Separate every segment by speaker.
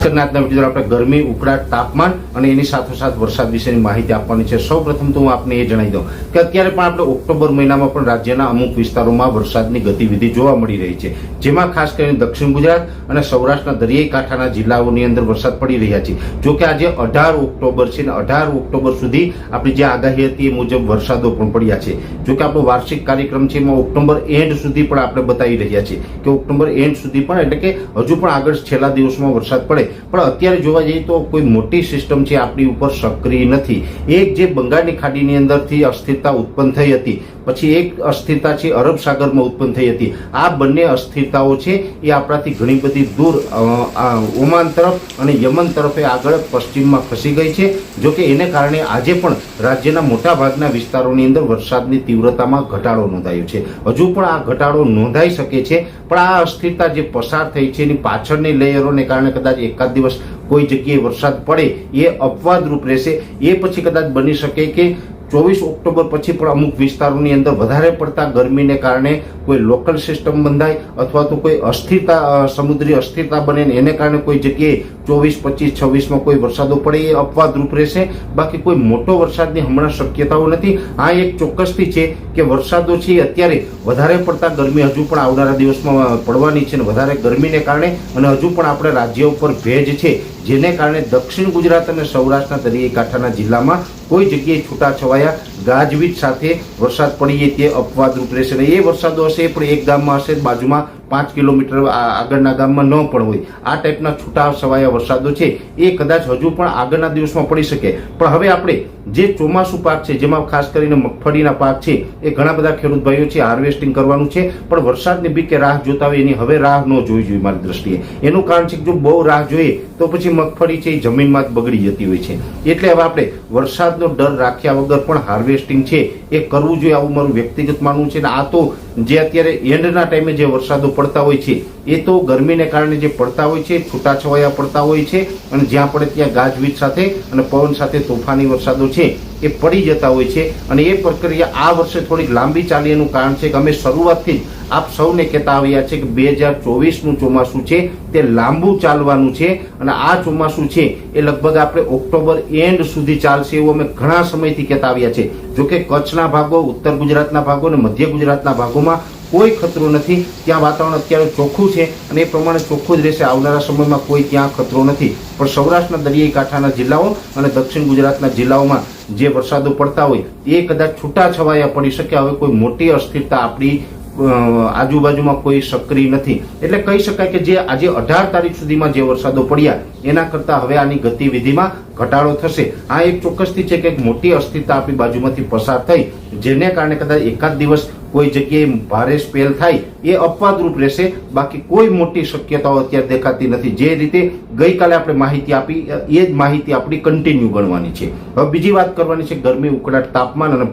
Speaker 1: આજના વિડીયો આપણે ગરમી, ઉકળાટ, તાપમાન અને એની સાથોસાથ વરસાદ વિશેની માહિતી આપવાની છે। સૌપ્રથમ તો હું આપને એ જણાવી દઉં કે અત્યારે પણ આપણે ઓક્ટોબર મહિનામાં પણ રાજ્યના અમુક વિસ્તારોમાં વરસાદની ગતિવિધિ જોવા મળી રહી છે, જેમાં ખાસ કરીને દક્ષિણ ગુજરાત અને સૌરાષ્ટ્રના દરિયાઈ કાંઠાના જિલ્લાઓની અંદર વરસાદ પડી રહ્યા છે। જો કે આજે 18 ઓક્ટોબર છે અને 18 ઓક્ટોબર સુધી આપણી જે આગાહી હતી એ મુજબ વરસાદો પણ પડ્યા છે। જો કે આપણો વાર્ષિક કાર્યક્રમ છે એમાં ઓક્ટોબર એન્ડ સુધી પણ આપણે બતાવી રહ્યા છીએ કે ઓક્ટોબર એન્ડ સુધી પણ એટલે કે હજુ પણ આગળ છેલ્લા દિવસોમાં વરસાદ પડે, પણ અત્યારે જોવા જઈએ તો કોઈ મોટી સિસ્ટમ છે આપણી ઉપર સક્રિય નથી। એક જે બંગાળની ખાડીની અંદરથી અસ્થિરતા ઉત્પન્ન થઈ હતી, પછી એક અસ્થિરતા છે અરબ સાગરમાં ઉત્પન્ન થઈ હતી। આ બંને અસ્થિરતાઓ છે એ આપણાથી ઘણી બધી દૂર ઓમાન તરફ અને યમન તરફે આગળ પશ્ચિમમાં ખસી ગઈ છે। જો કે એને કારણે આજે પણ રાજ્યના મોટા ભાગના વિસ્તારોની અંદર વરસાદની તીવ્રતામાં ઘટાડો નોંધાયો છે। હજુ પણ આ ઘટાડો નોંધાઈ શકે છે, પણ આ અસ્થિરતા જે પસાર થઈ છે એની પાછળની લેયરોને કારણે કદાચ એકાદ દિવસ કોઈ જગ્યાએ વરસાદ પડે એ અપવાદરૂપ રહેશે। એ પછી કદાચ બની શકે કે 24 ઓક્ટોબર પછી પણ અમુક વિસ્તારોની અંદર વધારે પડતા ગરમીને કારણે કોઈ લોકલ સિસ્ટમ બંધાય અથવા તો કોઈ અસ્થિરતા, સમુદ્રી અસ્થિરતા બને ને એને કારણે કોઈ જગ્યાએ 24, 25, 26માં કોઈ વરસાદો પડે એ અપવાદરૂપ રહેશે। બાકી કોઈ મોટો વરસાદની હમણાં શક્યતાઓ નથી। આ એક ચોક્કસથી છે કે વરસાદો છે અત્યારે વધારે પડતા ગરમી હજુ પણ આવનારા દિવસમાં પડવાની છે, અને વધારે ગરમીને કારણે અને હજુ પણ આપણે રાજ્ય ઉપર ભેજ છે, જેને કારણે દક્ષિણ ગુજરાત અને સૌરાષ્ટ્રના દરિયાઈ કાંઠાના જિલ્લામાં કોઈ જગ્યાએ છૂટાછવાયા ગાજવીજ સાથે વરસાદ પડીએ તે અપવાદરૂપ રહેશે। અને એ વરસાદો હશે પણ એક ગામમાં હશે, બાજુમાં 5 કિલોમીટર આગળના ગામમાં ન પણ હોય। આ ટાઈપના છૂટા છવાયા વરસાદો છે એ કદાચ હજુ પણ આગળના દિવસમાં પડી શકે। પણ હવે આપણે જે ચોમાસુ પાક છે, જેમાં ખાસ કરીને મગફળીના પાક છે, એ ઘણા બધા ખેડૂત ભાઈઓ છે હાર્વેસ્ટિંગ કરવાનું છે, પણ વરસાદની બીકે રાહ જોતા હોય એની હવે રાહ ન જોવી જોઈએ મારી દ્રષ્ટિએ। એનું કારણ છે કે જો બહુ રાહ જોઈએ તો પછી મગફળી છે એ જમીનમાં જ બગડી જતી હોય છે। એટલે હવે આપણે વરસાદનો ડર રાખ્યા વગર પણ હાર્વેસ્ટિંગ છે એ કરવું જોઈએ, આવું મારું વ્યક્તિગત માનવું છે। આ તો જે અત્યારે એન્ડના ટાઈમે જે વરસાદો પડતા હોય છે એ તો ગરમીને કારણે જે પડતા હોય છે, છૂટાછવાયા પડતા હોય છે, અને જ્યાં પડે ત્યાં ગાજવીજ સાથે અને પવન સાથે તોફાની વરસાદો છે એ પડી જતા હોય છે। અને એ પ્રક્રિયા આ વર્ષે થોડીક લાંબી ચાલી એનું કારણ છે કે અમે શરૂઆતથી જ આપ સૌને કહેતા આવ્યા છે કે 2024નું ચોમાસું છે તે લાંબુ ચાલવાનું છે, અને આ ચોમાસું છે એ લગભગ આપણે ઓક્ટોબર એન્ડ સુધી ચાલશે એવું અમે ઘણા સમયથી કહેતા આવ્યા છે। જોકે કચ્છના ભાગો, ઉત્તર ગુજરાતના ભાગો અને મધ્ય ગુજરાતના ભાગોમાં કોઈ ખતરો નથી, ત્યાં વાતાવરણ અત્યારે ચોખ્ખું છે અને એ પ્રમાણે ચોખ્ખું જ રહેશે। આવનારા સમયમાં કોઈ ત્યાં ખતરો નથી, પણ સૌરાષ્ટ્રના દરિયાઈ કાંઠાના જિલ્લાઓ અને દક્ષિણ ગુજરાતના જિલ્લાઓમાં જે વરસાદો પડતા હોય એ કદાચ છૂટાછવાયા પડી શકે। હવે કોઈ મોટી અસ્થિરતા આપણી આજુબાજુમાં કોઈ સક્રિય નથી, એટલે કહી શકાય કે જે આજે 18 તારીખ સુધીમાં જે વરસાદો પડ્યા એના કરતા હવે આની ગતિવિધિમાં ઘટાડો થશે। આ એક ચોક્કસથી છે કે મોટી અસ્થિરતા આપણી બાજુમાંથી પસાર થઈ, જેને કારણે કદાચ એકાદ દિવસ કોઈ જગ્યાએ ભારે સ્પેલ થાય એ અપવાદરૂપ રહેશે। બાકી કોઈ મોટી શક્યતાઓ અત્યારે દેખાતી નથી। જે રીતે ગઈકાલે આપણે માહિતી આપી એ જ માહિતી આપણી કન્ટિન્યુ ગણવાની છે। હવે બીજી વાત કરવાની છે ગરમી, ઉકળાટ, તાપમાન અને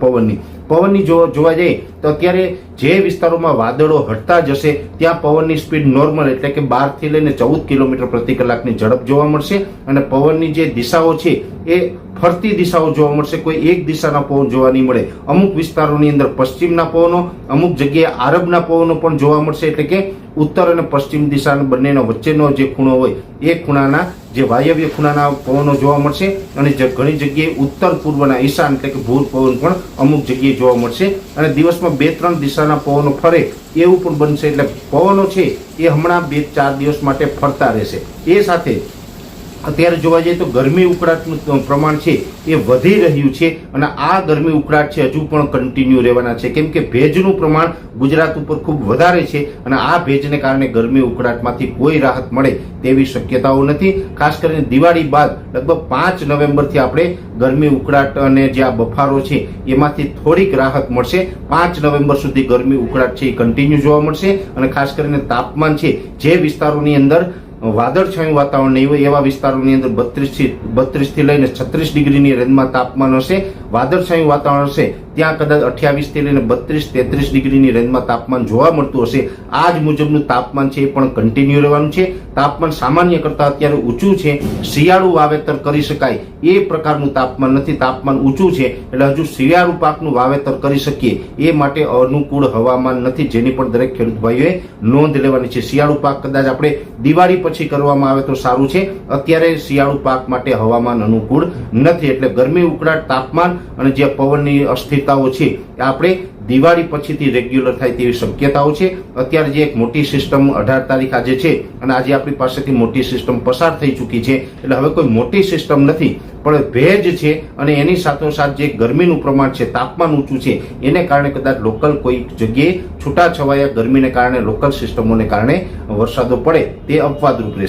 Speaker 1: પવનની જોવા જઈએ તો અત્યારે જે વિસ્તારોમાં વાદળો હટતા જશે ત્યાં પવનની સ્પીડ નોર્મલ એટલે કે 12 થી લઈને 14 કિલોમીટર પ્રતિ કલાકની ઝડપ જોવા મળશે, અને પવનની જે દિશાઓ છે એ ફરતી દિશાઓ જોવા મળશે, કોઈ એક દિશાના પવન જોવા નહીં મળે। અમુક વિસ્તારોની અંદર પશ્ચિમના પવનો, અમુક જગ્યાએ આરબના પવનો પણ જોવા મળશે, એટલે કે ઉત્તર અને પશ્ચિમ દિશાના બંનેનો વચ્ચેનો જે ખૂણો હોય એ ખૂણાના જે વાયવ્ય ખૂણાના પવનો જોવા મળશે, અને ઘણી જગ્યાએ ઉત્તર પૂર્વના ઈશાન એટલે કે ભૂર પવન પણ અમુક જગ્યાએ જોવા મળશે, અને દિવસમાં 2-3 દિશાના પવનો ફરે એવું પણ બનશે। એટલે પવનો છે એ હમણાં 2-4 દિવસ માટે ફરતા રહેશે। એ સાથે અત્યારે જોવા જઈએ તો ગરમી ઉકળાટનું પ્રમાણ છે એ વધી રહ્યું છે, અને આ ગરમી ઉકળાટ છે હજુ પણ કન્ટિન્યુ રહેવાના છે, કેમ કે ભેજનું પ્રમાણ ગુજરાત ઉપર ખૂબ વધારે છે, અને આ ભેજને કારણે ગરમી ઉકળાટમાંથી કોઈ રાહત મળે તેવી શક્યતાઓ નથી। ખાસ કરીને દિવાળી બાદ લગભગ 5 નવેમ્બરથી આપણે ગરમી ઉકળાટ અને જે આ બફારો છે એમાંથી થોડીક રાહત મળશે। 5 નવેમ્બર સુધી ગરમી ઉકળાટ છે એ કન્ટિન્યુ જોવા મળશે, અને ખાસ કરીને તાપમાન છે જે વિસ્તારોની અંદર વાદળછાયું વાતાવરણ નહીં હોય એવા વિસ્તારોની અંદર 32 થી લઈને 36 ડિગ્રીની રેન્જમાં તાપમાન હશે। વાદળછાયું વાતાવરણ હશે ત્યાં કદાચ 28 થી લઈને 32-33 ડિગ્રીની રેન્જમાં તાપમાન જોવા મળતું હશે. આ જ મુજબનું તાપમાન છે એ પણ કન્ટિન્યુ રહેવાનું છે. તાપમાન સામાન્ય કરતા અત્યારે ઊંચું છે, શિયાળુ વાવેતર કરી શકાય એ પ્રકારનું તાપમાન નથી. તાપમાન ઊંચું છે એટલે હજુ શિયાળુ પાકનું વાવેતર કરી શકીએ એ માટે અનુકૂળ હવામાન નથી, જેની પણ દરેક ખેડૂત ભાઈઓએ નોંધ લેવાની છે. શિયાળુ પાક કદાચ આપણે દિવાળી પછી કરવામાં આવે તો સારું છે. અત્યારે શિયાળુ પાક માટે હવામાન અનુકૂળ નથી, એટલે ગરમી, ઉકળાટ, તાપમાન અને જે પવનની અસ્થિરતાઓ છે આપણે દિવાળી પછીથી રેગ્યુલર થાય તેવી શક્યતાઓ છે. અત્યારે જે એક મોટી સિસ્ટમ 18 તારીખ આજે છે અને આજે આપણી પાસેથી મોટી સિસ્ટમ પસાર થઈ ચૂકી છે, એટલે હવે કોઈ મોટી સિસ્ટમ નથી, પણ ભેજ છે અને એની સાથોસાથ જે ગરમીનું પ્રમાણ છે, તાપમાન ઊંચું છે, એને કારણે કદાચ લોકલ કોઈ જગ્યાએ છૂટાછવાયા ગરમીને કારણે લોકલ સિસ્ટમોને કારણે વરસાદો પડે તે અપવાદરૂપ રહેશે.